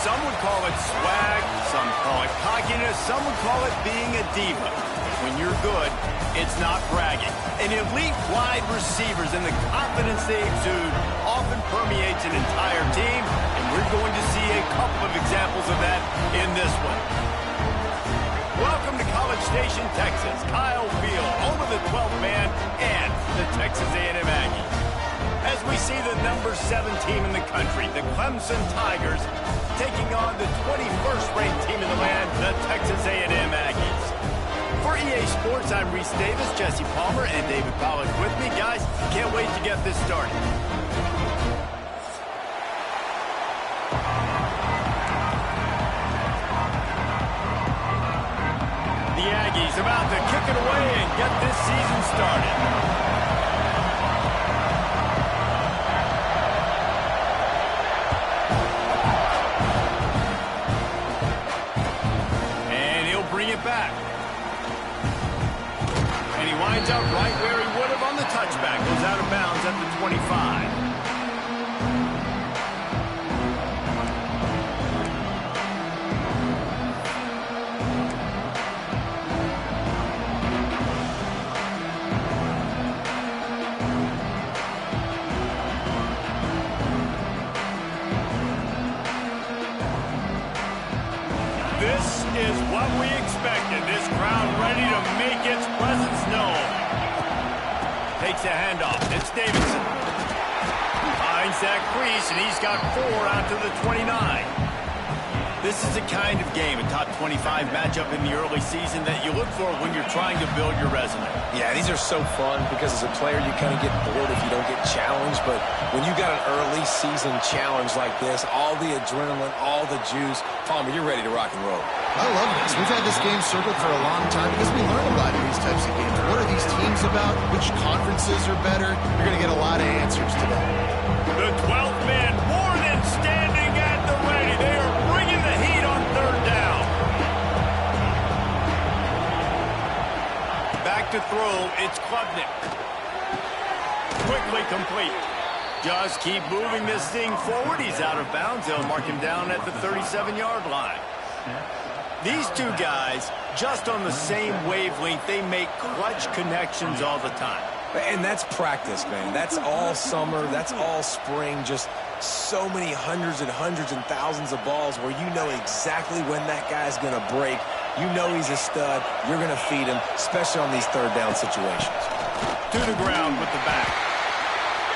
Some would call it swag, some call it cockiness, some would call it being a diva. When you're good, it's not bragging. And elite wide receivers and the confidence they exude often permeates an entire team, and we're going to see a couple of examples of that in this one. Welcome to College Station, Texas. Kyle Field, home of the 12th man and the Texas A&M Aggies. As we see the number 7 team in the country, the Clemson Tigers, taking on the 21st ranked team in the land, the Texas A&M Aggies. For EA Sports, I'm Reese Davis, Jesse Palmer, and David Pollack with me. Guys, can't wait to get this started. The Aggies about to kick it away and get this season started. Back. And he winds up right where he would have on the touchback. Goes out of bounds at the 25. This is what we expected. This crowd ready to make its presence known. Takes a handoff. It's Davidson. Finds that crease, and he's got 4 out to the 29. This is the kind of game, a top 25 matchup in the early season that you look for when you're trying to build your resume. Yeah, these are so fun because as a player you kind of get bored if you don't get challenged, but when you got an early season challenge like this, all the adrenaline, all the juice, Palmer, you're ready to rock and roll. I love this. We've had this game circled for a long time because we learn a lot in these types of games. What are these teams about? Which conferences are better? You're going to get a lot of answers today. The 12th man more than standing at the ready. They are bringing the heat on 3rd down. Back to throw. It's Klubnik. Quickly complete. Just keep moving this thing forward. He's out of bounds. They'll mark him down at the 37-yard line. These two guys, just on the same wavelength, they make clutch connections all the time. And that's practice, man. That's all summer. That's all spring. Just so many hundreds and thousands of balls where you know exactly when that guy's going to break. You know he's a stud. You're going to feed him, especially on these 3rd down situations. To the ground with the back.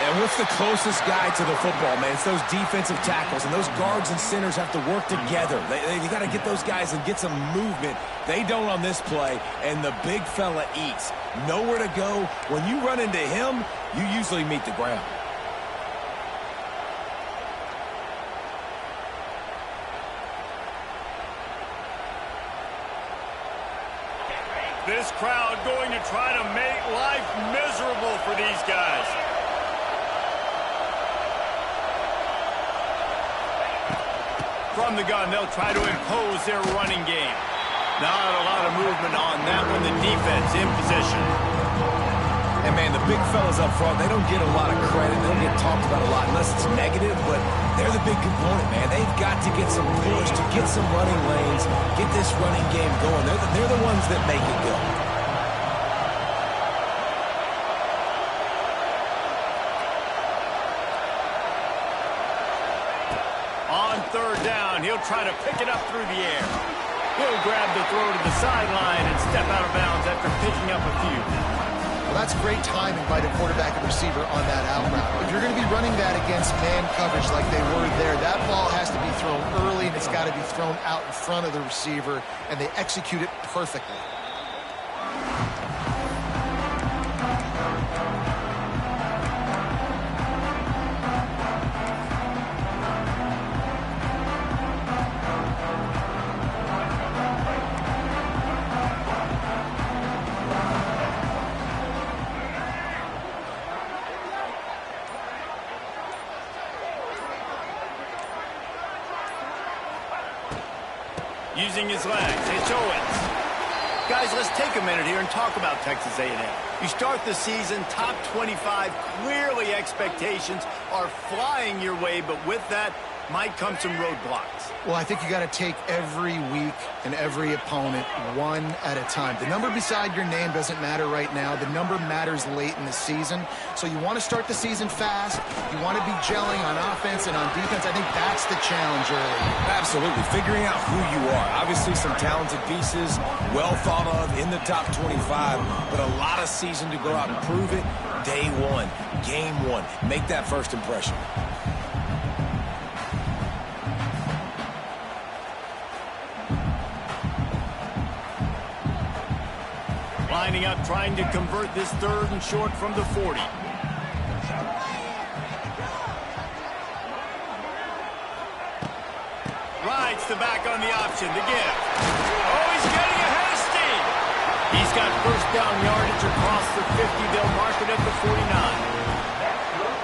And what's the closest guy to the football, man? It's those defensive tackles, and those guards and centers have to work together. You got to get those guys and get some movement. They don't on this play, and the big fella eats. Nowhere to go. When you run into him, you usually meet the ground. This crowd going to try to make life miserable for these guys. From the gun, they'll try to impose their running game. Not a lot of movement on that one. The defense in position. And, man, the big fellas up front, they don't get a lot of credit. They don't get talked about a lot unless it's negative, but they're the big component, man. They've got to get some push, to get some running lanes, get this running game going. They're the ones that make it go. On 3rd down, he'll try to pick it up through the air. He'll grab the throw to the sideline and step out of bounds after picking up a few. Well, that's great timing by the quarterback and receiver on that out route. If you're going to be running that against man coverage like they were there, that ball has to be thrown early, and it's got to be thrown out in front of the receiver, and they execute it perfectly. Using his legs, it's Owens. Guys, let's take a minute here and talk about Texas A&M. You start the season top 25. Clearly expectations are flying your way, but with that, might come some roadblocks. Well, I think you got to take every week and every opponent one at a time. The number beside your name doesn't matter right now. The number matters late in the season. So you want to start the season fast. You want to be gelling on offense and on defense. I think that's the challenge early. Absolutely. Figuring out who you are. Obviously some talented pieces, well thought of in the top 25, but a lot of season to go out and prove it. Day one, game one. Make that first impression. Lining up, trying to convert this 3rd and short from the 40. Rides the back on the option to give. Oh, he's getting ahead of steam. He's got first down yardage across the 50. They'll mark it at the 49.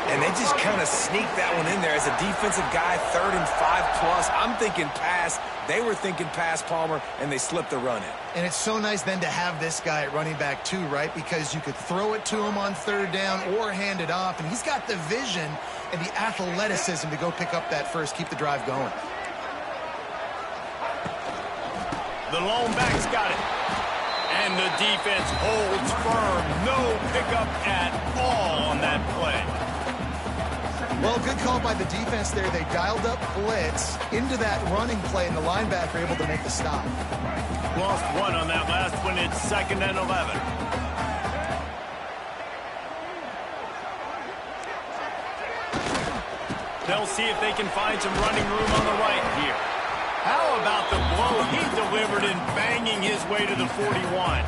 And they just kind of sneaked that one in there as a defensive guy, 3rd and 5+. I'm thinking pass. They were thinking pass, Palmer, and they slipped the run in. And it's so nice then to have this guy at running back too, right? Because you could throw it to him on 3rd down or hand it off, and he's got the vision and the athleticism to go pick up that first, keep the drive going. The lone back's got it. And the defense holds firm. No pickup at all on that play. Well, good call by the defense there. They dialed up blitz into that running play, and the linebacker able to make the stop. Lost one on that last one. It's 2nd and 11. They'll see if they can find some running room on the right here. How about the blow he delivered in banging his way to the 41?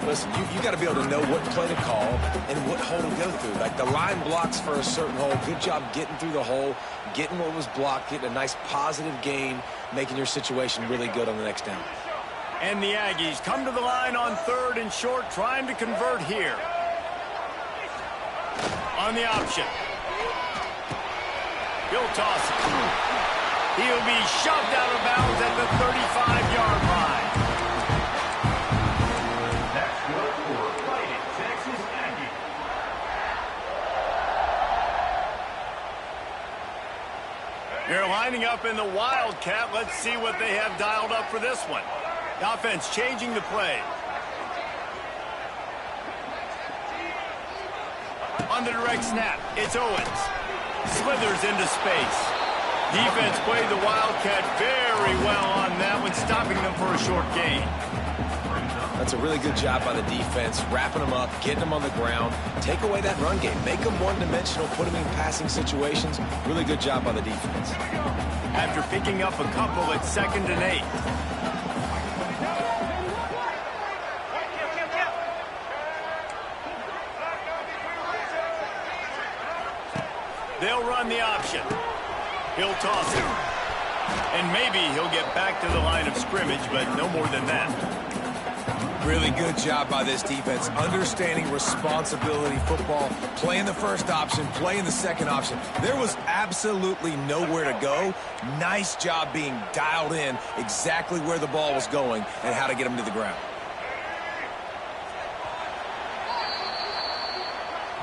Listen, you got to be able to know what play to call and what hole to go through. Like the line blocks for a certain hole. Good job getting through the hole, getting what was blocked, getting a nice positive gain, making your situation really good on the next down. And the Aggies come to the line on 3rd and short, trying to convert here. On the option. He'll toss it. He'll be shoved out of bounds at the 35-yard line. That's good for Fighting Texas Aggies. They're lining up in the Wildcat. Let's see what they have dialed up for this one. The offense changing the play. On the direct snap, it's Owens. Slithers into space. Defense played the Wildcat very well on that one, stopping them for a short gain. That's a really good job by the defense, wrapping them up, getting them on the ground, take away that run game, make them one-dimensional, put them in passing situations. Really good job by the defense. After picking up a couple at 2nd and 8. They'll run the option. He'll toss it. And maybe he'll get back to the line of scrimmage, but no more than that. Really good job by this defense, understanding responsibility football, playing the first option, playing the second option. There was absolutely nowhere to go. Nice job being dialed in exactly where the ball was going and how to get them to the ground.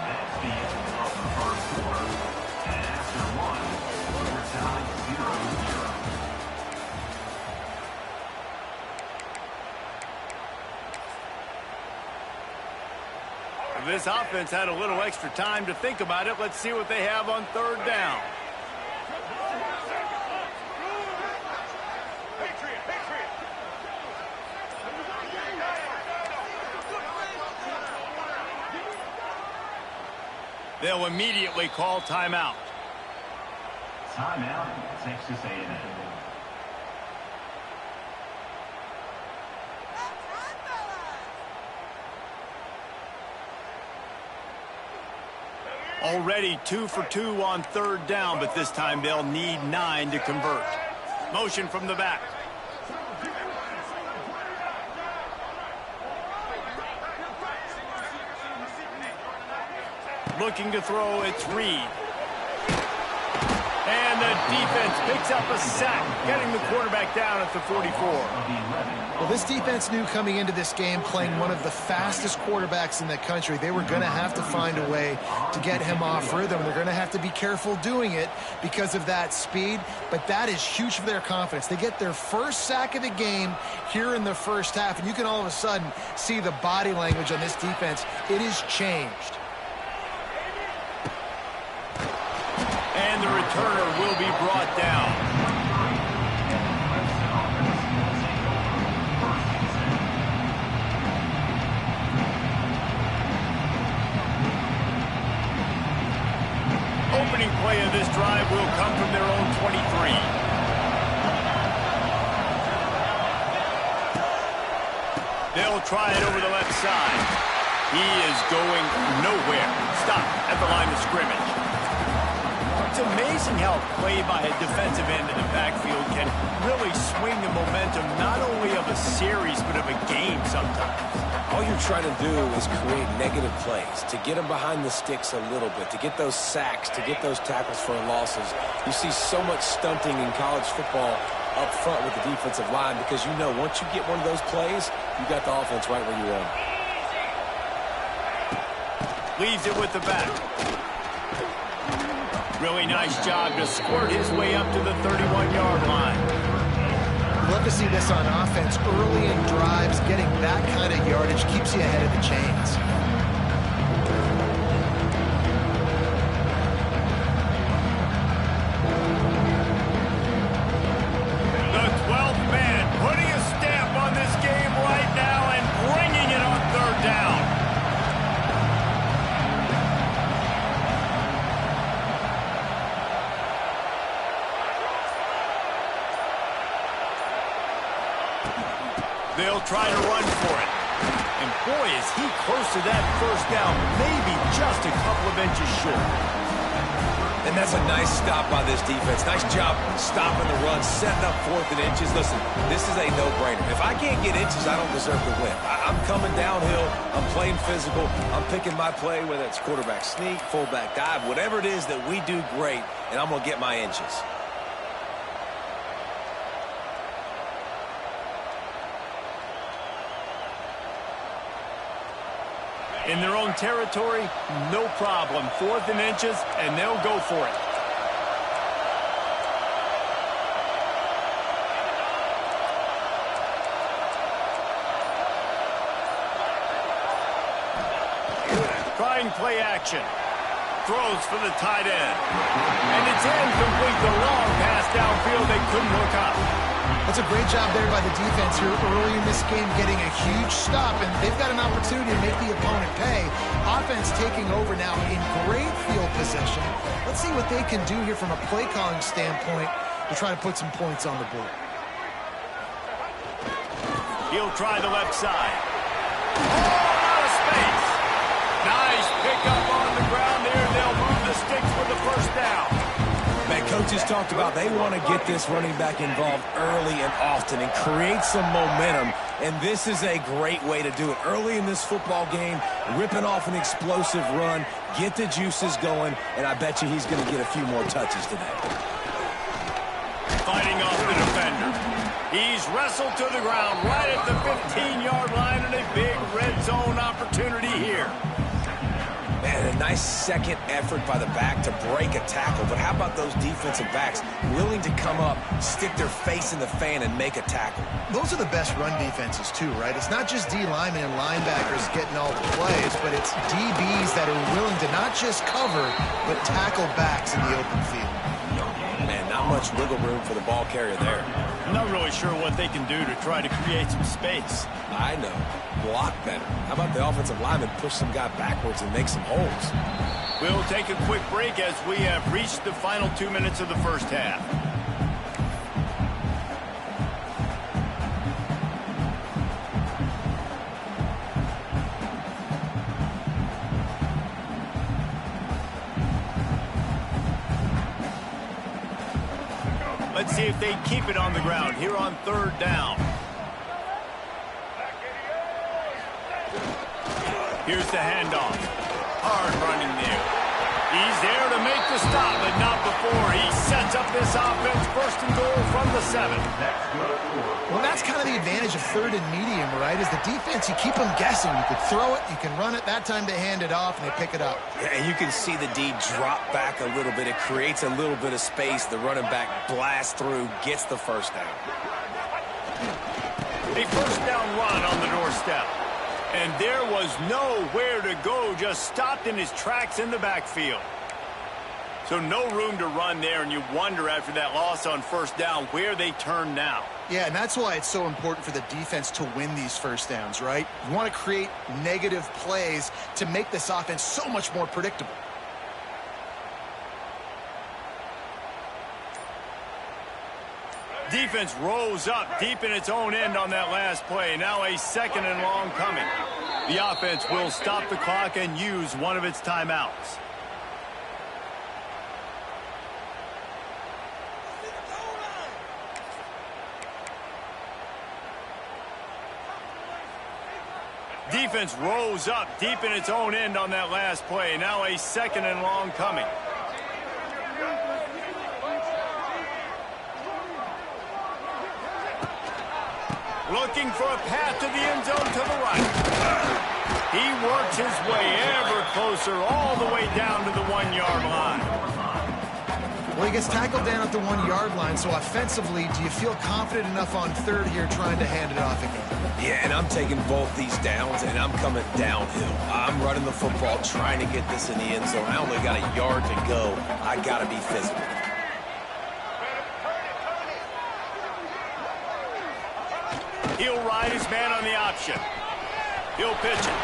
That's the end of the first quarter. And after one, we're tied 0-0. This offense had a little extra time to think about it. Let's see what they have on 3rd down. They'll immediately call timeout. Timeout, Texas A&M. Already 2 for 2 on 3rd down, but this time they'll need 9 to convert. Motion from the back. Looking to throw, it's Reed. And the defense picks up a sack, getting the quarterback down at the 44. Well, this defense knew coming into this game, playing one of the fastest quarterbacks in the country, they were going to have to find a way to get him off rhythm. They're going to have to be careful doing it because of that speed, but that is huge for their confidence. They get their first sack of the game here in the first half, and you can all of a sudden see the body language on this defense. It is changed. And the returner will be brought down. Opening play of this drive will come from their own 23. They'll try it over the left side. He is going nowhere. Stop at the line of scrimmage. It's amazing how play by a defensive end in the backfield can really swing the momentum not only of a series but of a game sometimes. All you're trying to do is create negative plays, to get them behind the sticks a little bit, to get those sacks, to get those tackles for losses. You see so much stunting in college football up front with the defensive line because you know once you get one of those plays, you got the offense right where you want it. Leaves it with the back. Really nice job to squirt his way up to the 31-yard line. Love to see this on offense. Early in drives, getting that kind of yardage keeps you ahead of the chains. The 12th man putting a stamp on this game right now and bringing it on third down. They'll try to run for it. And boy, is he close to that first down, maybe just a couple of inches short. And that's a nice stop by this defense. Nice job stopping the run, setting up 4th and inches. Listen, this is a no-brainer. If I can't get inches, I don't deserve to win. I'm coming downhill. I'm playing physical. I'm picking my play, whether it's quarterback sneak, fullback dive, whatever it is that we do great, and I'm going to get my inches. In their own territory, no problem. 4th and inches, and they'll go for it. Trying play action. Throws for the tight end. And it's incomplete. The long pass downfield. They couldn't look up. That's a great job there by the defense here early in this game, getting a huge stop, and they've got an opportunity to make the opponent pay. Offense taking over now in great field possession. Let's see what they can do here from a play calling standpoint to try to put some points on the board. He'll try the left side. Oh, out of space. Nice pickup on the ground there. They'll move the sticks for the first down. Man, coaches talked about they want to get this running back involved early and often and create some momentum, and this is a great way to do it. Early in this football game, ripping off an explosive run, get the juices going, and I bet you he's going to get a few more touches today. Fighting off the defender. He's wrestled to the ground right at the 15-yard line, and a big red zone opportunity here. Man, a nice second effort by the back to break a tackle. But how about those defensive backs willing to come up, stick their face in the fan, and make a tackle? Those are the best run defenses, too, right? It's not just D linemen and linebackers getting all the plays, but it's DBs that are willing to not just cover, but tackle backs in the open field. Man, not much wiggle room for the ball carrier there. I'm not really sure what they can do to try to create some space. I know. Block better. How about the offensive lineman push some guy backwards and make some holes? We'll take a quick break as we have reached the final 2 minutes of the first half. Let's see if they keep it on the ground here on third down. Here's the handoff. Hard running there. He's there to make the stop, but not before he sets sets up this offense first and goal from the 7. Well, that's kind of the advantage of third and medium, right? Is the defense, you keep them guessing. You could throw it, you can run it. That time they hand it off, and they pick it up. Yeah, and you can see the D drop back a little bit. It creates a little bit of space. The running back blasts through, gets the first down. A first down run on the doorstep. And there was nowhere to go, just stopped in his tracks in the backfield. So no room to run there, and you wonder after that loss on first down where they turn now. Yeah, and that's why it's so important for the defense to win these first downs, right? You want to create negative plays to make this offense so much more predictable. Defense rolls up deep in its own end on that last play. Now a second and long coming. The offense will stop the clock and use one of its timeouts. Defense rolls up deep in its own end on that last play. Now a second and long coming. Looking for a path to the end zone to the right. He works his way ever closer all the way down to the 1-yard line. Well, he gets tackled down at the 1-yard line, so offensively, do you feel confident enough on third here trying to hand it off again? Yeah, and I'm taking both these downs, and I'm coming downhill. I'm running the football, trying to get this in the end zone. I only got a yard to go. I got to be physical. He'll ride his man on the option. He'll pitch it.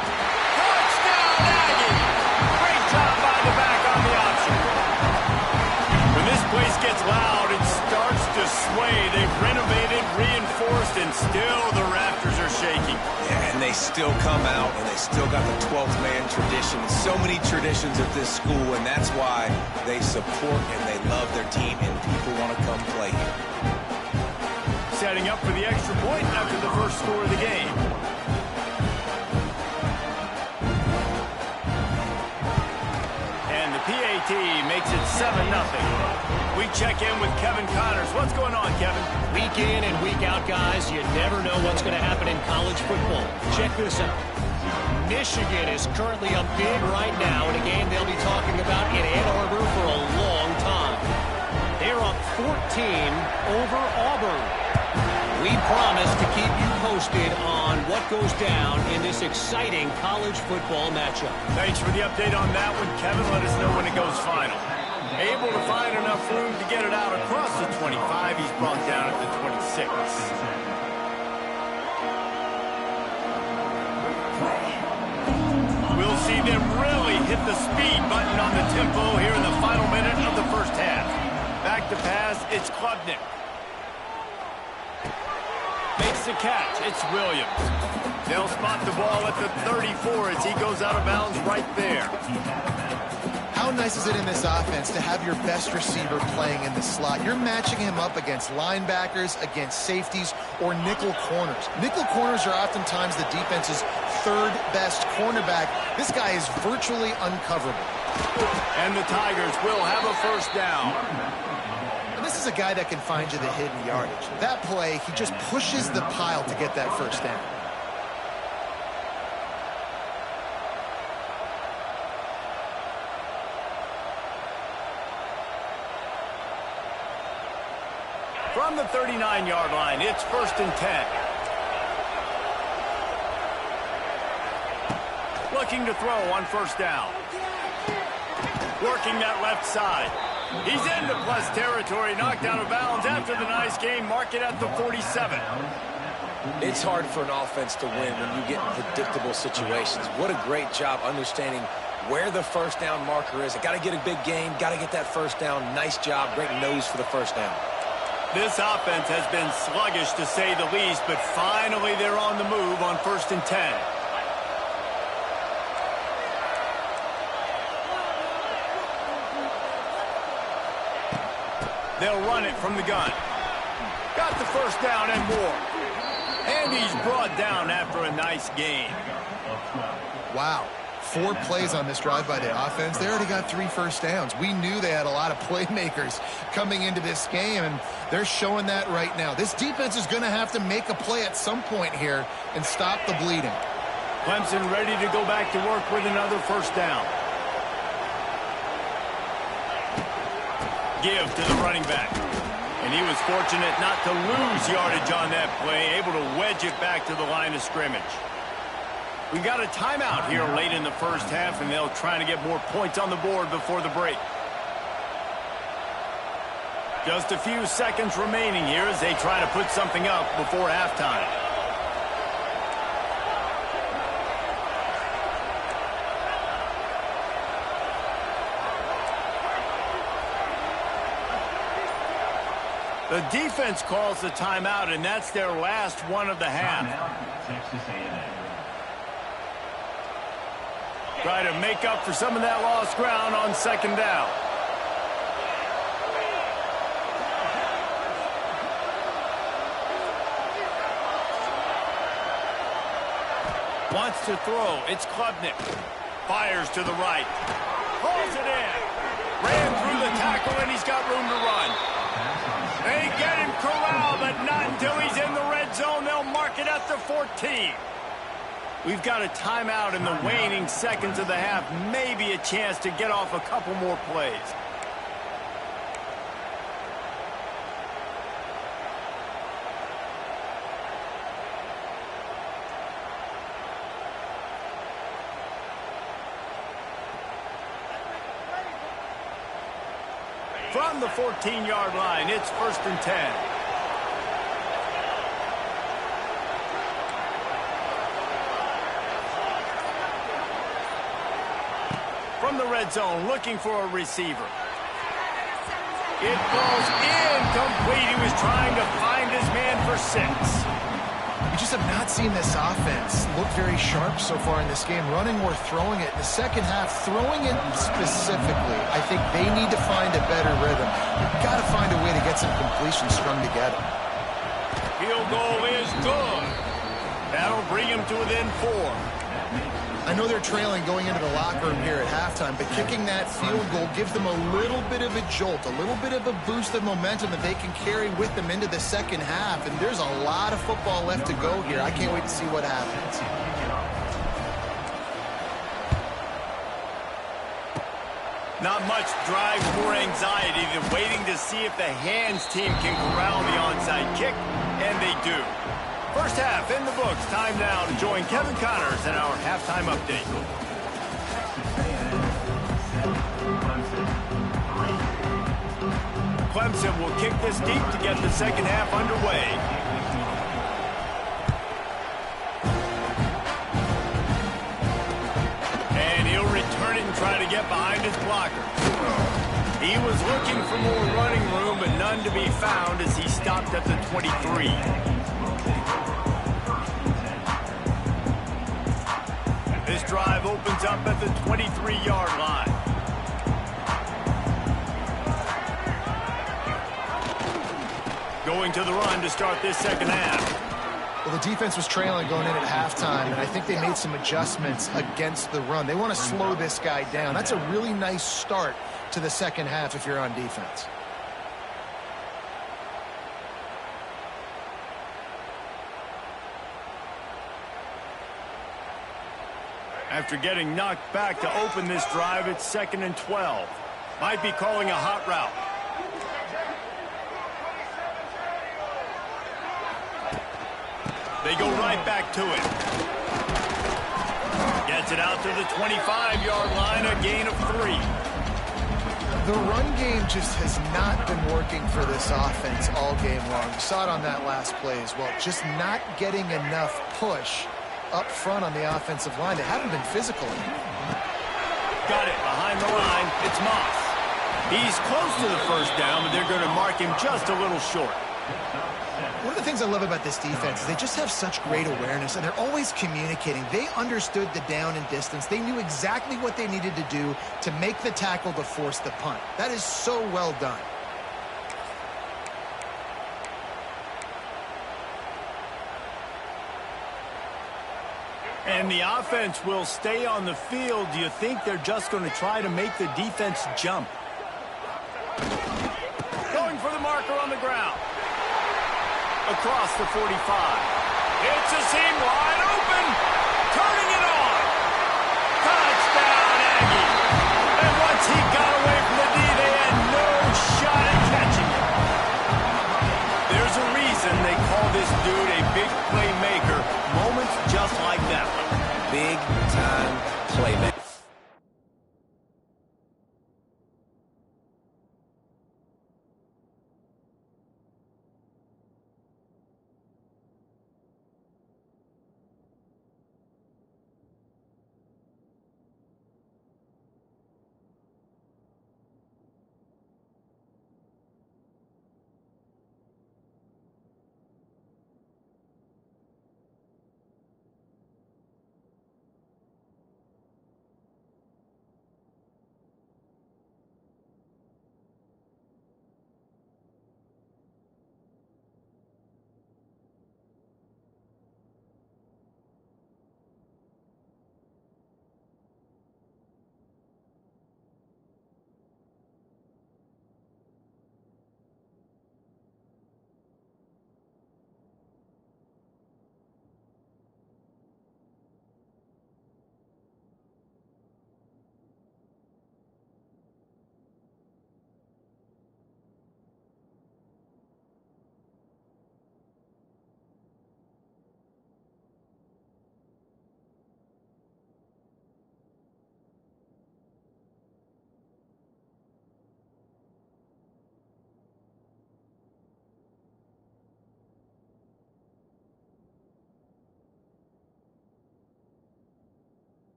Touchdown, Aggie! Great job by the back on the option. When this place gets loud, it starts to sway. They've renovated, reinforced, and still the rafters are shaking. Yeah, and they still come out, and they still got the 12th man tradition. So many traditions at this school, and that's why they support and they love their team, and people want to come play here. Setting up for the extra point after the first score of the game. And the PAT makes it 7-0. We check in with Kevin Connors. What's going on, Kevin? Week in and week out, guys, you never know what's going to happen in college football. Check this out. Michigan is currently up big right now in a game they'll be talking about in Ann Arbor for a long time. They're up 14 over Auburn. We promise to keep you posted on what goes down in this exciting college football matchup. Thanks for the update on that one, Kevin. Let us know when it goes final. Able to find enough room to get it out across the 25. He's brought down at the 26. We'll see them really hit the speed button on the tempo here in the final minute of the first half. Back to pass, it's Klubnik. Makes the catch. It's Williams. They'll spot the ball at the 34 as he goes out of bounds right there. How nice is it in this offense to have your best receiver playing in the slot? You're matching him up against linebackers, against safeties, or nickel corners. Nickel corners are oftentimes the defense's third best cornerback. This guy is virtually uncoverable. And the Tigers will have a first down. This is a guy that can find you the hidden yardage. That play, he just pushes the pile to get that first down. From the 39-yard line, it's 1st and 10. Looking to throw on first down. Working that left side. He's into plus territory, knocked out of bounds after the nice game. Mark it at the 47. It's hard for an offense to win when you get in predictable situations. What a great job understanding where the first down marker is. Got to get a big game, got to get that first down. Nice job, great nose for the first down. This offense has been sluggish to say the least, but finally they're on the move on 1st and 10. They'll run it from the gun. Got the first down and more. And he's brought down after a nice game. Wow. 4 plays on this drive by the offense. They already got 3 first downs. We knew they had a lot of playmakers coming into this game, and they're showing that right now. This defense is going to have to make a play at some point here and stop the bleeding. Clemson ready to go back to work with another first down. Give to the running back. And he was fortunate not to lose yardage on that play, able to wedge it back to the line of scrimmage. We got a timeout here late in the first half, and they'll try to get more points on the board before the break. Just a few seconds remaining here as they try to put something up before halftime. The defense calls the timeout, and that's their last one of the half. Texas A&M. Try to make up for some of that lost ground on second down. Wants to throw. It's Klubnik. Fires to the right. Pulls it in. Ran through the tackle, and he's got room to run. They get him corralled, but not until he's in the red zone. They'll mark it at the 14. We've got a timeout in the waning seconds of the half. Maybe a chance to get off a couple more plays. From the 14-yard line, it's 1st and 10. From the red zone, looking for a receiver. It goes incomplete. He was trying to find his man for 6. We just have not seen this offense look very sharp so far in this game, running or throwing it. In the second half, throwing it specifically, I think they need to find a better rhythm. You've got to find a way to get some completions strung together. Field goal is good. That'll bring him to within 4. I know they're trailing going into the locker room here at halftime, but kicking that field goal gives them a little bit of a jolt, a little bit of a boost of momentum that they can carry with them into the second half. And there's a lot of football left to go here. I can't wait to see what happens. Not much drive or anxiety. They're waiting to see if the hands team can corral the onside kick, and they do. First half in the books. Time now to join Kevin Connors in our halftime update. Clemson will kick this deep to get the second half underway. And he'll return it and try to get behind his blocker. He was looking for more running room, but none to be found as he stopped at the 23. This drive opens up at the 23-yard line. Going to the run to start this second half. Well, the defense was trailing going in at halftime, and I think they made some adjustments against the run. They want to slow this guy down. That's a really nice start to the second half if you're on defense. After getting knocked back to open this drive, it's 2nd and 12. Might be calling a hot route. They go right back to it. Gets it out to the 25-yard line, a gain of 3. The run game just has not been working for this offense all game long. You saw it on that last play as well. Just not getting enough push up front on the offensive line. They haven't been physical enough. Got it behind the line. It's Moss. He's close to the first down, but they're going to mark him just a little short. One of the things I love about this defense is they just have such great awareness, and they're always communicating. They understood the down and distance. They knew exactly what they needed to do to make the tackle to force the punt. That is so well done. And the offense will stay on the field. Do you think they're just going to try to make the defense jump? Going for the marker on the ground. Across the 45. It's a seam wide open. Turning it on. Touchdown, Aggie. And once he got away from the D, they had no shot at catching him. There's a reason they call this dude a big playmaker. Moments just like that one. Big-time playmaker.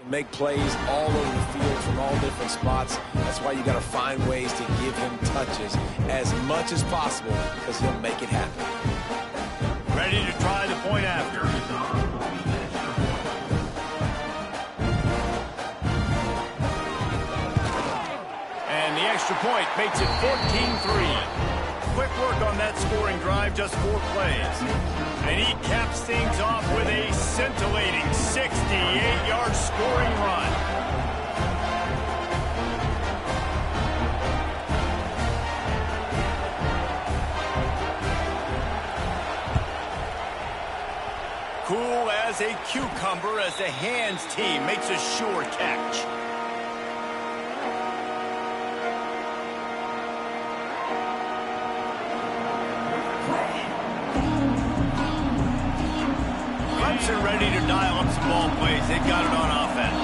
Make plays all over the field from all different spots. That's why you got to find ways to give him touches as much as possible, because he'll make it happen. Ready to try the point after. And the extra point makes it 14-3. Quick work on that scoring drive, just 4 plays. And he caps things off with a scintillating 68-yard scoring run. Cool as a cucumber as the hands team makes a sure catch. Clemson ready to dial up some ball plays. They've got it on offense.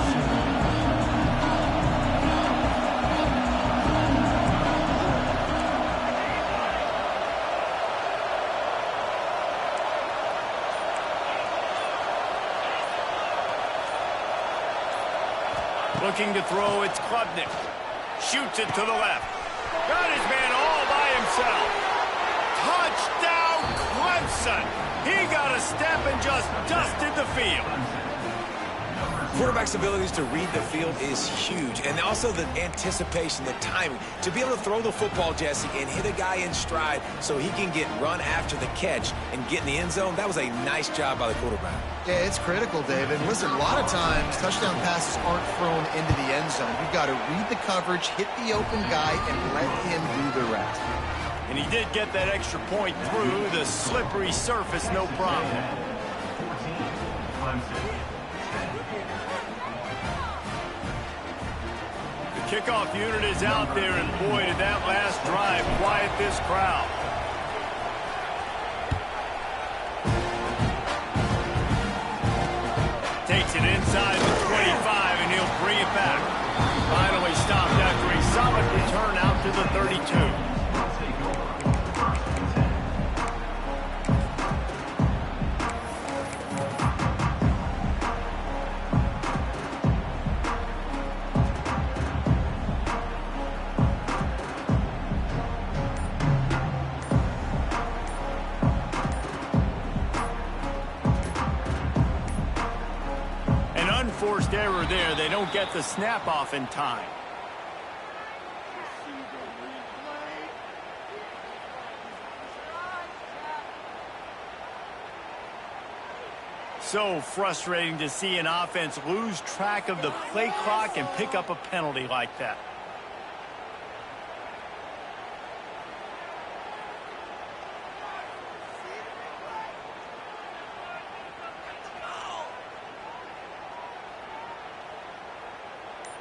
Looking to throw, it's Klubnik. Shoots it to the left. Got his man all by himself. Touchdown, Clemson. He got a step and just dusted the field. Quarterback's abilities to read the field is huge, and also the anticipation, the timing. To be able to throw the football, Jesse, and hit a guy in stride so he can get run after the catch and get in the end zone, that was a nice job by the quarterback. Yeah, it's critical, David. Listen, a lot of times, touchdown passes aren't thrown into the end zone. You've got to read the coverage, hit the open guy, and let him do the rest. And he did get that extra point through the slippery surface, no problem. 14, Clemson. The kickoff unit is out there, and boy, did that last drive quiet this crowd. Takes it inside the 25, and he'll bring it back. Finally stopped after a solid return out to the 32. Forced error there. They don't get the snap off in time. So frustrating to see an offense lose track of the play clock and pick up a penalty like that.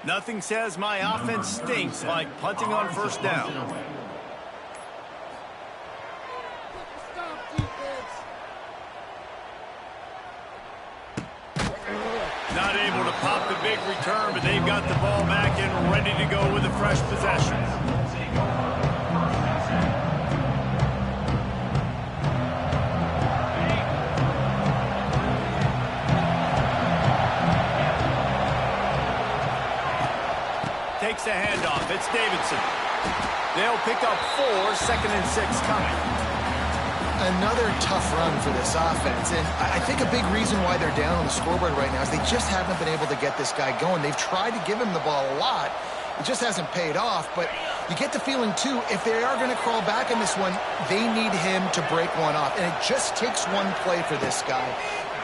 Nothing says my offense stinks like punting on first down. Not able to pop the big return, but they've got the ball back and ready to go with a fresh possession. Takes a handoff. It's Davidson. They'll pick up 4, 2nd and 6 coming. Another tough run for this offense, and I think a big reason why they're down on the scoreboard right now is they just haven't been able to get this guy going. They've tried to give him the ball a lot. It just hasn't paid off, but you get the feeling, too, if they are going to crawl back in this one, they need him to break one off, and it just takes one play for this guy.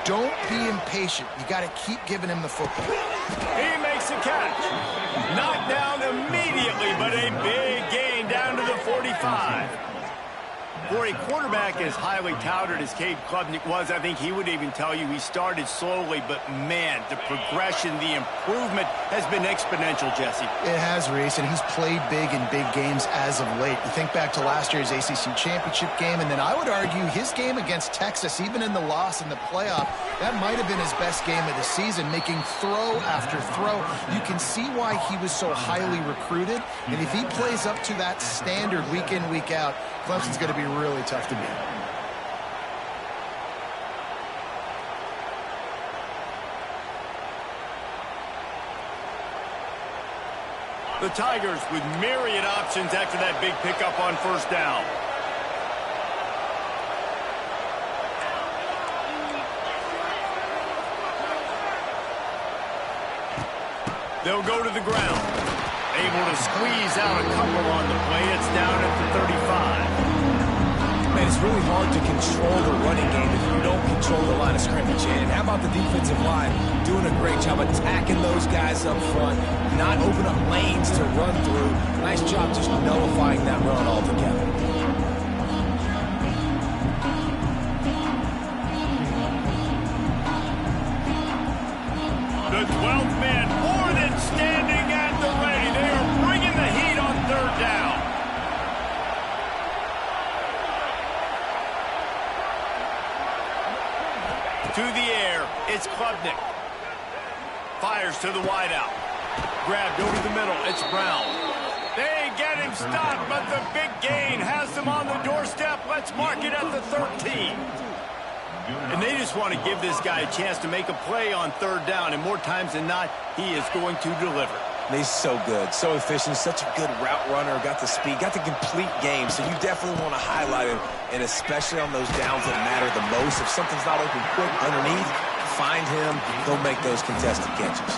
Don't be impatient. You got to keep giving him the football. He makes a catch. Knocked down immediately, but a big gain down to the 45. For a quarterback as highly touted as Cade Klubnik was, I think he would even tell you he started slowly, but man, the progression, the improvement has been exponential, Jesse. It has, Reese, and he's played big in big games as of late. You think back to last year's ACC championship game, and then I would argue his game against Texas, even in the loss in the playoff, that might have been his best game of the season, making throw after throw. You can see why he was so highly recruited, and if he plays up to that standard week in, week out, Clemson's going to be really tough to beat. The Tigers with myriad options after that big pickup on first down. They'll go to the ground. Able to squeeze out a couple on the play. It's down at the 35. Man, it's really hard to control the running game if you don't control the line of scrimmage. And how about the defensive line doing a great job attacking those guys up front, not open up lanes to run through. Nice job just nullifying that run altogether. The 12th man more than standing at the ready. They are bringing the heat on third down. To the air, It's Klubnik. Fires to the wideout. Grabbed over the middle. It's Brown. They get him stopped, but the big gain has them on the doorstep. Let's mark it at the 13. And they just want to give this guy a chance to make a play on third down, and more times than not, he is going to deliver. He's so good, so efficient, such a good route runner, got the speed, got the complete game, so you definitely want to highlight him, and especially on those downs that matter the most. If something's not open quick underneath, find him, he'll make those contested catches.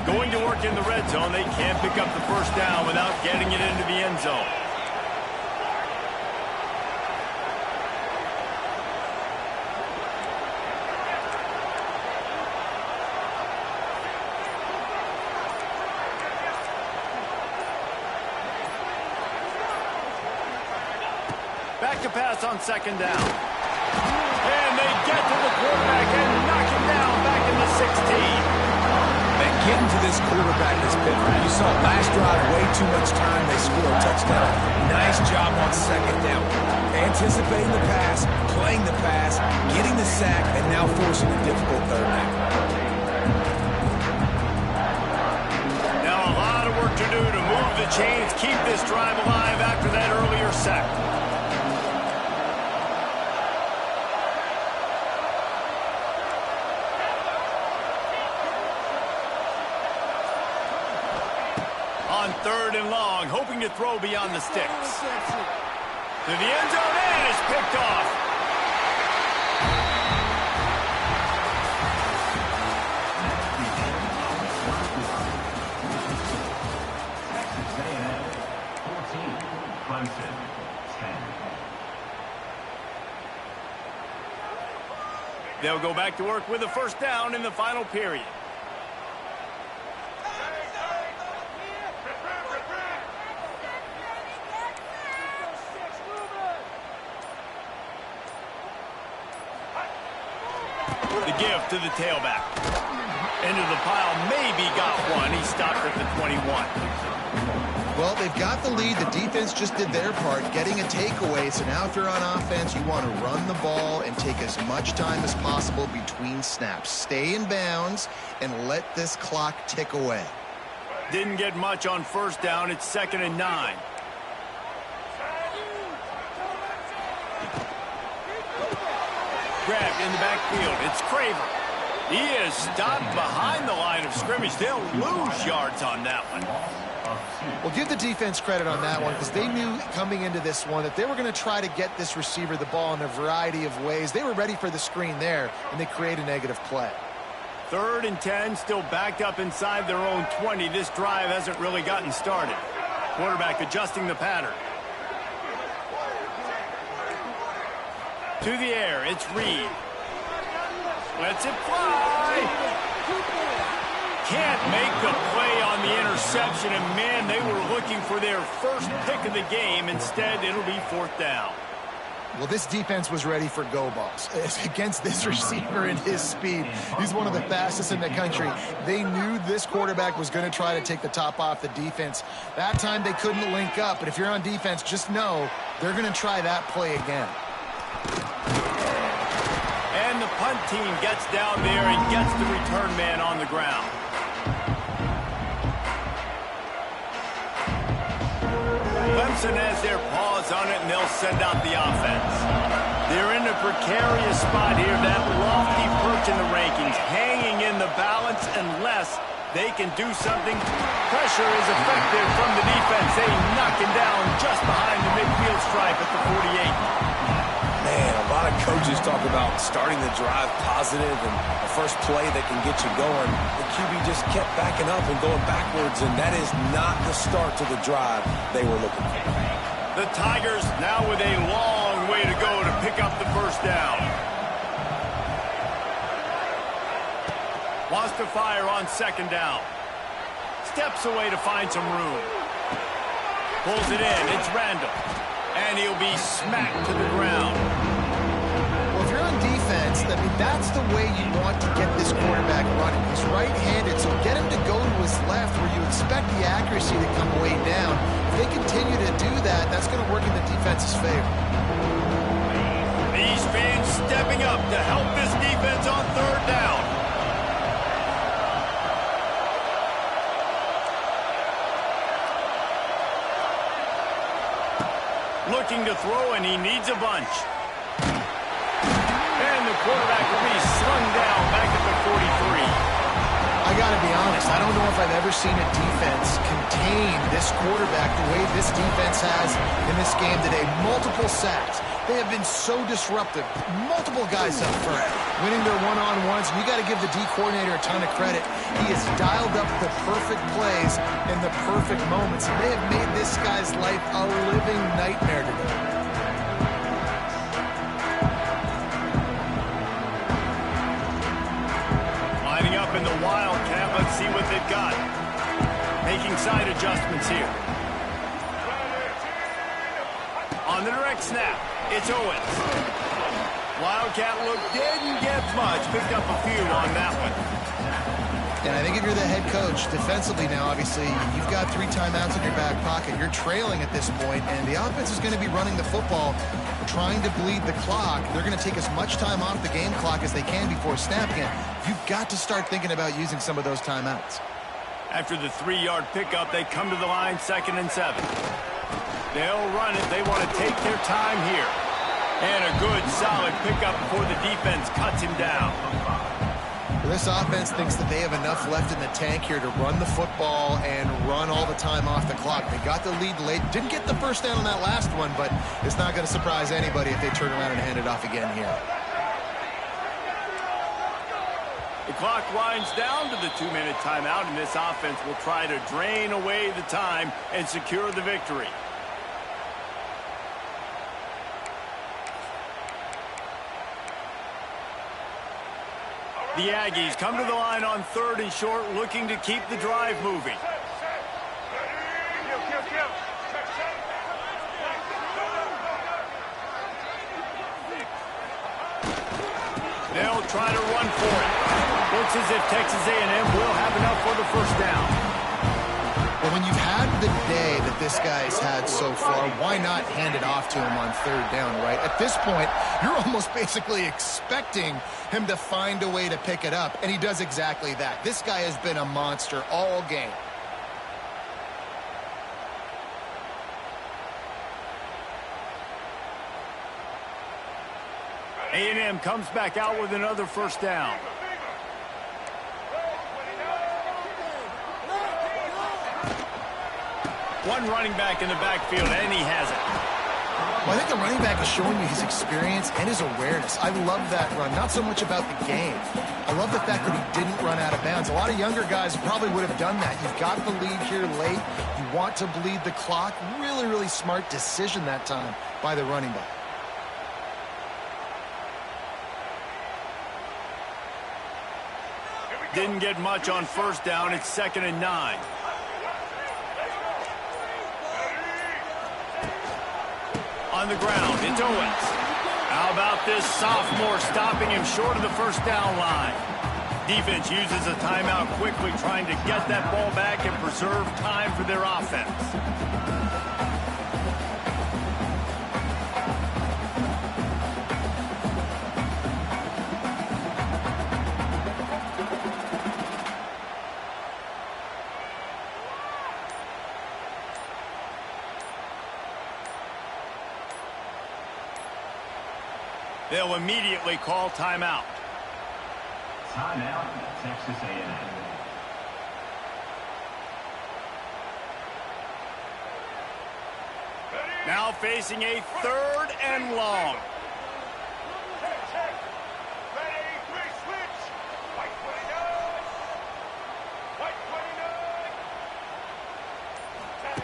Going to work in the red zone, they can't pick up the first down without getting it into the end zone. Back to pass on second down. And they get to the quarterback and knock him down back in the 16. Getting to this quarterback is pivotal. You saw last drive, way too much time, they score a touchdown. Nice job on second down. Anticipating the pass, playing the pass, getting the sack, and now forcing a difficult third down. Now a lot of work to do to move the chains, keep this drive alive after that earlier sack. On third and long, hoping to throw beyond the sticks. To the end zone, and it's picked off. Texas A&M 14, Clemson 10. They'll go back to work with a first down in the final period. The give to the tailback. Into the pile, maybe got one. He stopped at the 21. Well, they've got the lead. The defense just did their part, getting a takeaway. So now if you're on offense, you want to run the ball and take as much time as possible between snaps. Stay in bounds and let this clock tick away. Didn't get much on first down. It's 2nd and 9. Grabbed in the backfield. It's Craver. He is stopped behind the line of scrimmage. They'll lose yards on that one. Well, give the defense credit on that one because they knew coming into this one that they were going to try to get this receiver the ball in a variety of ways. They were ready for the screen there, and they create a negative play. 3rd and 10, still backed up inside their own 20. This drive hasn't really gotten started. Quarterback adjusting the pattern. To the air, it's Reed. Lets it fly. Can't make the play on the interception, and man, they were looking for their first pick of the game. Instead, it'll be 4th down. Well, this defense was ready for go balls against this receiver and his speed. He's one of the fastest in the country. They knew this quarterback was going to try to take the top off the defense. That time they couldn't link up, but if you're on defense, just know they're going to try that play again. And the punt team gets down there and gets the return man on the ground. Clemson has their paws on it, and they'll send out the offense. They're in a precarious spot here, that lofty perch in the rankings, hanging in the balance unless they can do something. Pressure is effective from the defense. They knock him down just behind the midfield stripe at the 48. Man, a lot of coaches talk about starting the drive positive and a first play that can get you going. The QB just kept backing up and going backwards, and that is not the start to the drive they were looking for. The Tigers now with a long way to go to pick up the first down. Wants to fire on second down. Steps away to find some room. Pulls it in. It's Randall. And he'll be smacked to the ground. Well, if you're on defense, That's the way you want to get this quarterback running. He's right-handed, so get him to go to his left where you expect the accuracy to come way down. If they continue to do that, that's going to work in the defense's favor. These fans stepping up to help this defense on third down. Looking to throw, and he needs a bunch. And the quarterback will be slung down back at the 43. I got to be honest, I don't know if I've ever seen a defense contain this quarterback the way this defense has in this game today. Multiple sacks. They have been so disruptive. Multiple guys up front, winning their one-on-ones. And you got to give the D coordinator a ton of credit. He has dialed up the perfect plays in the perfect moments. And they have made this guy's life a living nightmare today. Lining up in the Wildcat. Let's see what they've got. Making side adjustments here. On the direct snap, it's Owens. Wildcat look didn't get much. Picked up a few on that one. And I think if you're the head coach, defensively now, obviously, you've got 3 timeouts in your back pocket. You're trailing at this point, and the offense is going to be running the football, trying to bleed the clock. They're going to take as much time off the game clock as they can before snap again. You've got to start thinking about using some of those timeouts. After the 3-yard pickup, they come to the line, 2nd and 7. They'll run it. They want to take their time here. And a good, solid pickup before the defense cuts him down. This offense thinks that they have enough left in the tank here to run the football and run all the time off the clock. They got the lead late. Didn't get the first down on that last one, but it's not going to surprise anybody if they turn around and hand it off again here. The clock winds down to the 2-minute timeout, and this offense will try to drain away the time and secure the victory. The Aggies come to the line on 3rd and short, looking to keep the drive moving. They'll try to run for it. Looks as if Texas A&M will have enough for the first down. Well, when you've had the day that this guy's had so far, why not hand it off to him on 3rd down, right? At this point, you're almost basically expecting him to find a way to pick it up, and he does exactly that. This guy has been a monster all game. A&M comes back out with another first down. One running back in the backfield, and he has it. Well, I think the running back is showing you his experience and his awareness. I love that run. Not so much about the game. I love the fact that he didn't run out of bounds. A lot of younger guys probably would have done that. You've got the lead here late. You want to bleed the clock. Really, really smart decision that time by the running back. Didn't get much on first down. It's 2nd and 9. On the ground, it's Owens. How about this sophomore stopping him short of the first down line? Defense uses a timeout quickly, trying to get that ball back and preserve time for their offense. They'll immediately call timeout. Timeout, Texas A&M. Now facing a 3rd and long.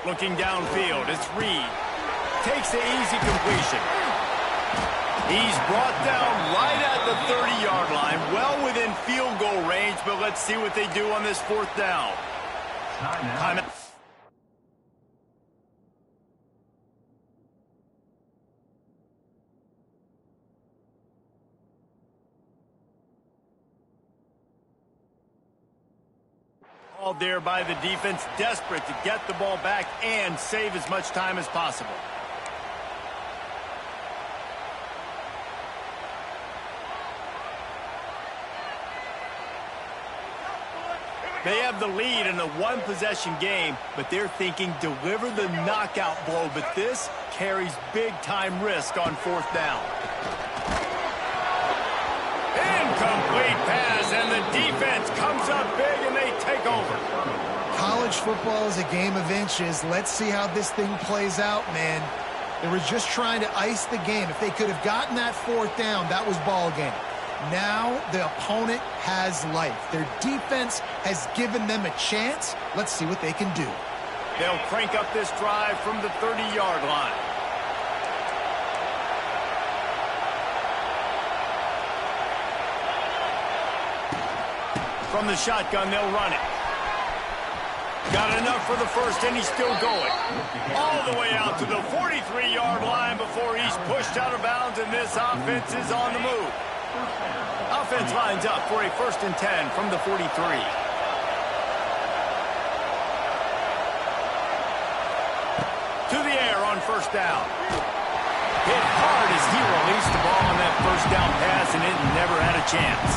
Looking downfield, it's Reed. Takes the easy completion. He's brought down right at the 30-yard line, well within field goal range, but let's see what they do on this 4th down. Timeout. called there by the defense, desperate to get the ball back and save as much time as possible. They have the lead in a one-possession game, but they're thinking deliver the knockout blow, but this carries big-time risk on fourth down. Incomplete pass, and the defense comes up big, and they take over. College football is a game of inches. Let's see how this thing plays out, man. They were just trying to ice the game. If they could have gotten that fourth down, that was ball game. Now the opponent has life. Their defense has given them a chance. Let's see what they can do. They'll crank up this drive from the 30-yard line. From the shotgun, they'll run it. Got enough for the first, and he's still going. All the way out to the 43-yard line before he's pushed out of bounds, and this offense is on the move. Offense lines up for a 1st and 10 from the 43. To the air on first down. Hit hard as he released the ball on that first down pass, and it never had a chance.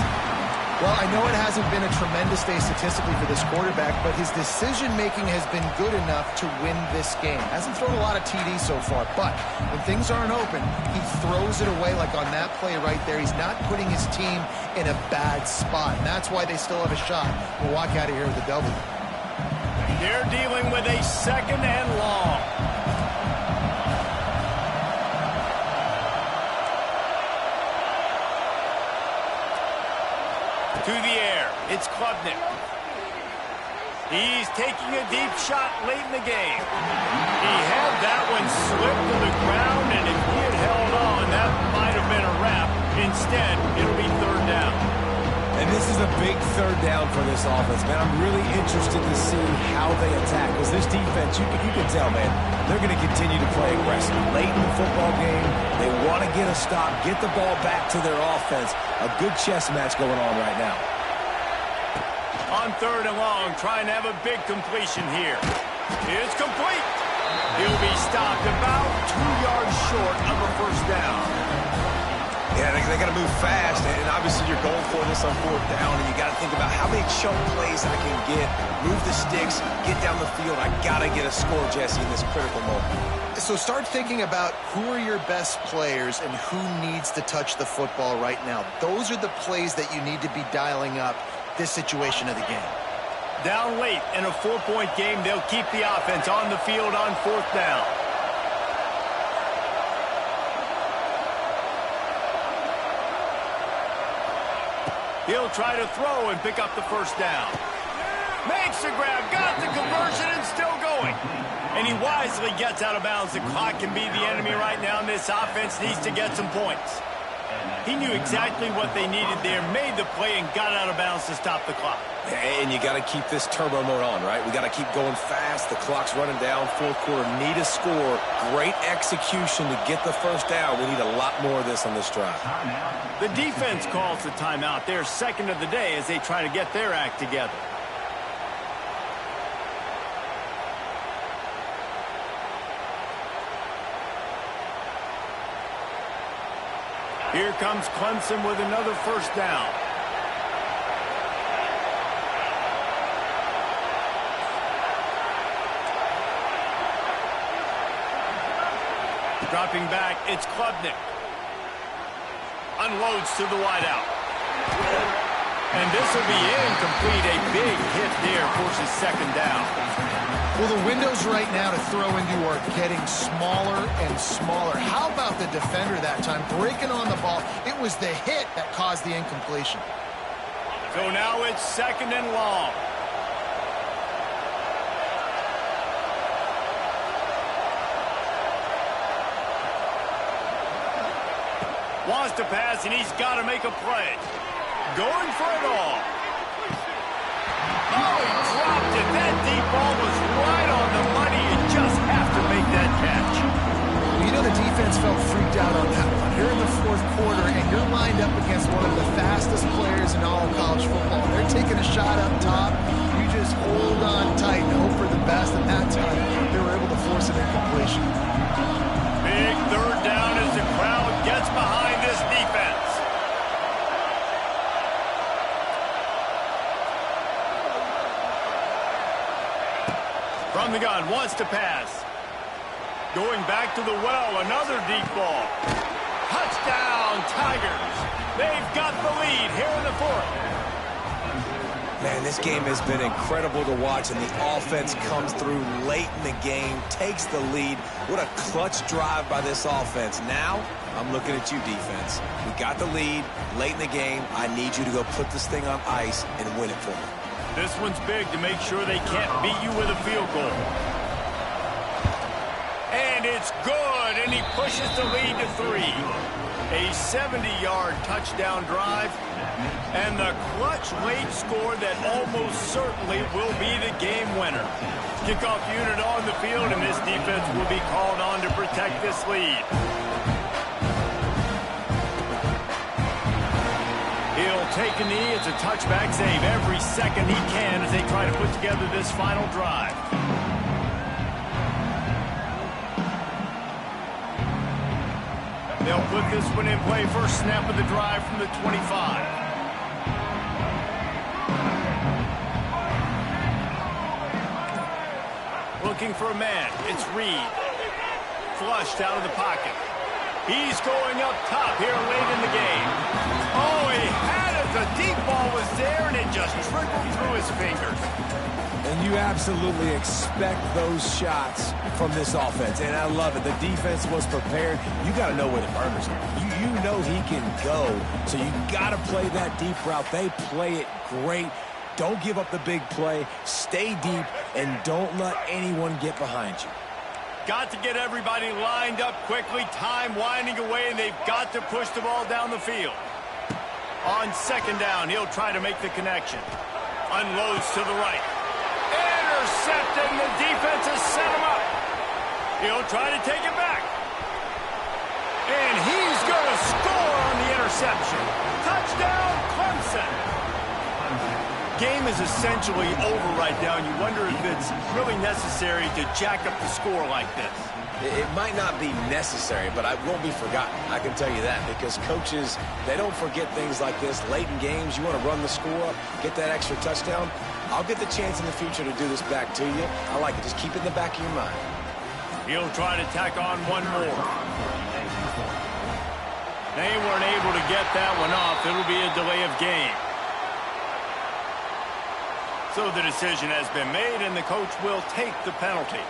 Well, I know it hasn't been a tremendous day statistically for this quarterback, but his decision-making has been good enough to win this game. Hasn't thrown a lot of TDs so far, but when things aren't open, he throws it away like on that play right there. He's not putting his team in a bad spot, and that's why they still have a shot. We'll walk out of here with a W. They're dealing with a 2nd and long. To the air, it's Klubnik. He's taking a deep shot late in the game. He had that one slip to the ground, and if he had held on, that might have been a wrap. Instead, it'll be 3rd down. And this is a big 3rd down for this offense, man. I'm really interested to see how they attack, because this defense, you can tell, man, they're going to continue to play aggressive. Late in the football game, they want to get a stop, get the ball back to their offense. A good chess match going on right now. On 3rd and long, trying to have a big completion here. It's complete. He'll be stopped about 2 yards short of a 1st down. Yeah, they got to move fast, and obviously you're going for this on 4th down, and you got to think about how many chunk plays I can get, move the sticks, get down the field. I got to get a score, Jesse, in this critical moment. So start thinking about who are your best players and who needs to touch the football right now. Those are the plays that you need to be dialing up this situation of the game. Down late in a 4-point game, they'll keep the offense on the field on 4th down. He'll try to throw and pick up the 1st down. Makes the grab, got the conversion, and still going. And he wisely gets out of bounds. The clock can be the enemy right now, and this offense needs to get some points. He knew exactly what they needed there, made the play, and got out of bounds to stop the clock. And you got to keep this turbo mode on, right? We got to keep going fast. The clock's running down. 4th quarter, need a score. Great execution to get the 1st down. We need a lot more of this on this drive. The defense calls the timeout. Their 2nd of the day as they try to get their act together. Here comes Clemson with another 1st down. Dropping back, it's Klubnik. Unloads to the wideout. And this will be incomplete. A big hit there forces 2nd down. Well, the windows right now to throw into are getting smaller and smaller. How about the defender that time breaking on the ball? It was the hit that caused the incompletion. So now it's 2nd and long. Wants to pass, and he's got to make a play. Going for it all. Oh, he dropped it. That deep ball was right on the money. You just have to make that catch. You know the defense felt freaked out on that one. You're in the 4th quarter, and you're lined up against one of the fastest players in all of college football. They're taking a shot up top. You just hold From the gun, wants to pass. Going back to the well, another deep ball. Touchdown, Tigers. They've got the lead here in the fourth. Man, this game has been incredible to watch, and the offense comes through late in the game, takes the lead. What a clutch drive by this offense. Now, I'm looking at you, defense. We got the lead late in the game. I need you to go put this thing on ice and win it for me. This one's big to make sure they can't beat you with a field goal. And it's good, and he pushes the lead to 3. A 70-yard touchdown drive, and the clutch late score that almost certainly will be the game winner. Kickoff unit on the field, and this defense will be called on to protect this lead. He'll take a knee. It's a touchback save every second he can as they try to put together this final drive. They'll put this one in play. First snap of the drive from the 25. Looking for a man. It's Reed. Flushed out of the pocket. He's going up top here late in the game. Oh, he had it. The deep ball was there, and it just trickled through his fingers. And you absolutely expect those shots from this offense, and I love it. The defense was prepared. You got to know where the burners are. You know he can go, so you got to play that deep route. They play it great. Don't give up the big play. Stay deep, and don't let anyone get behind you. Got to get everybody lined up quickly. Time winding away, and they've got to push the ball down the field. On second down, he'll try to make the connection. Unloads to the right. Intercepted, and the defense has set him up. He'll try to take it back. And he's going to score on the interception. Touchdown, Clemson. Game is essentially over right now, and you wonder if it's really necessary to jack up the score like this. It might not be necessary, but it won't be forgotten. I can tell you that, because coaches, they don't forget things like this. Late in games, you want to run the score up, get that extra touchdown. I'll get the chance in the future to do this back to you. I like it. Just keep it in the back of your mind. He'll try to tack on one more. They weren't able to get that one off. It'll be a delay of game. So the decision has been made, and the coach will take the penalty.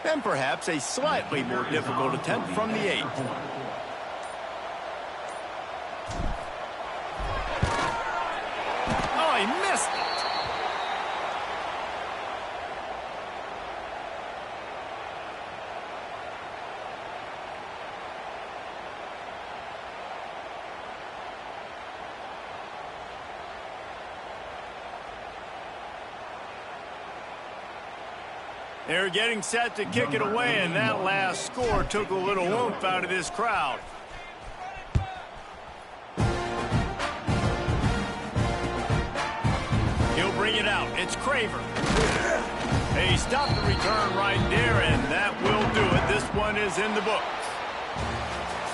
And perhaps a slightly more difficult attempt from the 8. Oh, he missed it. They're getting set to kick it away, and that last score took a little oomph out of this crowd. He'll bring it out. It's Craver. They stopped the return right there, and that will do it. This one is in the books.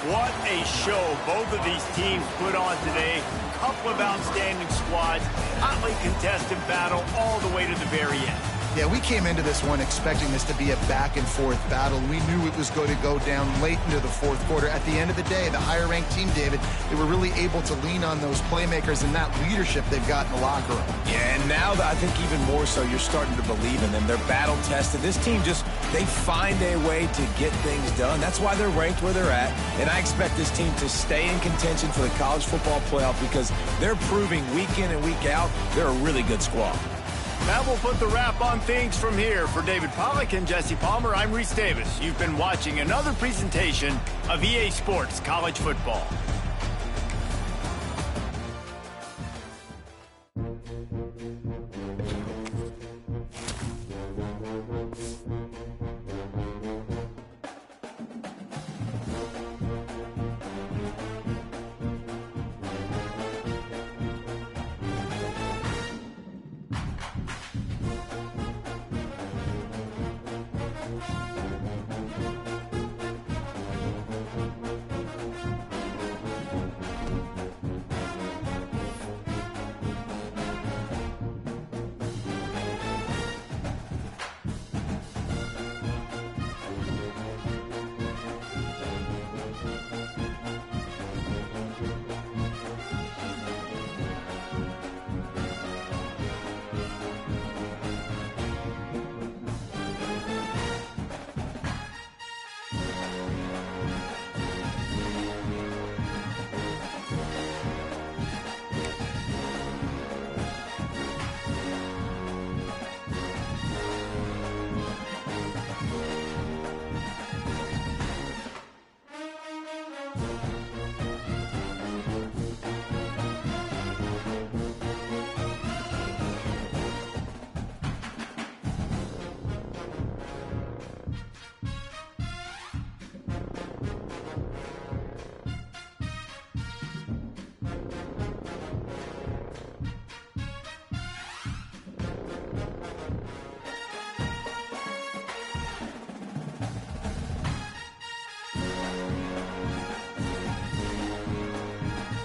What a show both of these teams put on today. Couple of outstanding squads, hotly contested battle all the way to the very end. Yeah, we came into this one expecting this to be a back-and-forth battle. We knew it was going to go down late into the fourth quarter. At the end of the day, the higher-ranked team, David, they were really able to lean on those playmakers and that leadership they've got in the locker room. Yeah, and now I think even more so, you're starting to believe in them. They're battle-tested. This team they find a way to get things done. That's why they're ranked where they're at. And I expect this team to stay in contention for the college football playoff because they're proving week in and week out they're a really good squad. That will put the wrap on things from here. For David Pollack and Jesse Palmer, I'm Reese Davis. You've been watching another presentation of EA Sports College Football.